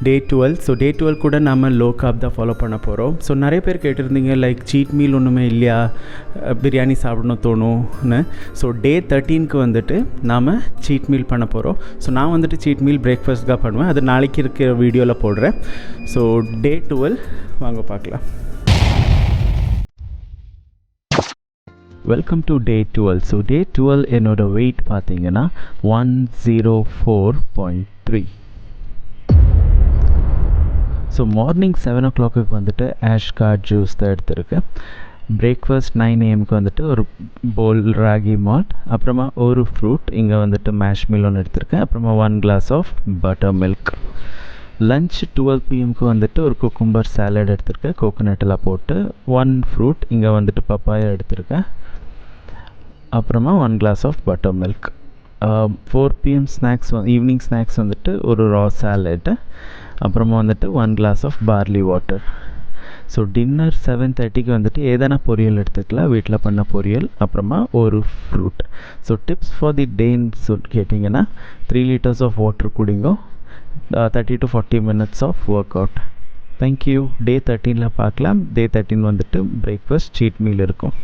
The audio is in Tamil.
டே 12. ஸோ டே 12 கூட நம்ம லோ கார்ப் தான் ஃபாலோ பண்ண போகிறோம். ஸோ நிறைய பேர் கேட்டிருந்தீங்க லைக் சீட் மீல் ஒன்றுமே இல்லையா, பிரியாணி சாப்பிடணும் தோணும்னு. ஸோ டே 13க்கு வந்துட்டு நாம் சீட் மீல் பண்ண போகிறோம். ஸோ நான் வந்துட்டு சீட் மீல் பிரேக்ஃபாஸ்ட் தான் பண்ணுவேன், அது நாளைக்கு இருக்கிற வீடியோவில் போடுறேன். ஸோ டே 12 வாங்க பார்க்கலாம். Welcome to day 12. So day 12 என்னோடய வெயிட் பார்த்தீங்கன்னா 104.3. ஸோ மார்னிங் 7 o'clock வந்துட்டு ஆஷ்கார்ட் ஜூஸ் தான் எடுத்திருக்கேன். பிரேக்ஃபாஸ்ட் 9 AM வந்துட்டு ஒரு போல் ராகி மால்ட், அப்புறமா ஒரு ஃப்ரூட், இங்கே வந்துட்டு மேஷ் மில்லோன் எடுத்திருக்கேன், அப்புறமா 1 glass of buttermilk. Lunch 12 PM வந்துட்டு ஒரு குக்கும்பர் சாலட் எடுத்திருக்கேன், கோகோனட்டெல்லாம் போட்டு. 1 ஃப்ரூட், இங்கே வந்துட்டு பப்பாயா எடுத்திருக்கேன், அப்புறமா 1 glass of buttermilk. 4 PM snacks evening snacks வந்துட்டு ஒரு ரா சாலட்டு, அப்புறமா வந்துட்டு 1 glass of barley water. So dinner 7:30 வந்துட்டு ஏதான பொரியல் எடுத்துக்கலாம், வீட்டில் பண்ண பொரியல், அப்புறமா ஒரு fruit. So tips for the டேன்னு கேட்டிங்கன்னா 3 liters ஆஃப் வாட்டர் குடிங்கோ, 30 to 40 minutes of workout. Thank you. Day 13 பார்க்கலாம். டே 13 வந்துட்டு பிரேக்ஃபாஸ்ட் சீட் மீல் இருக்கும்.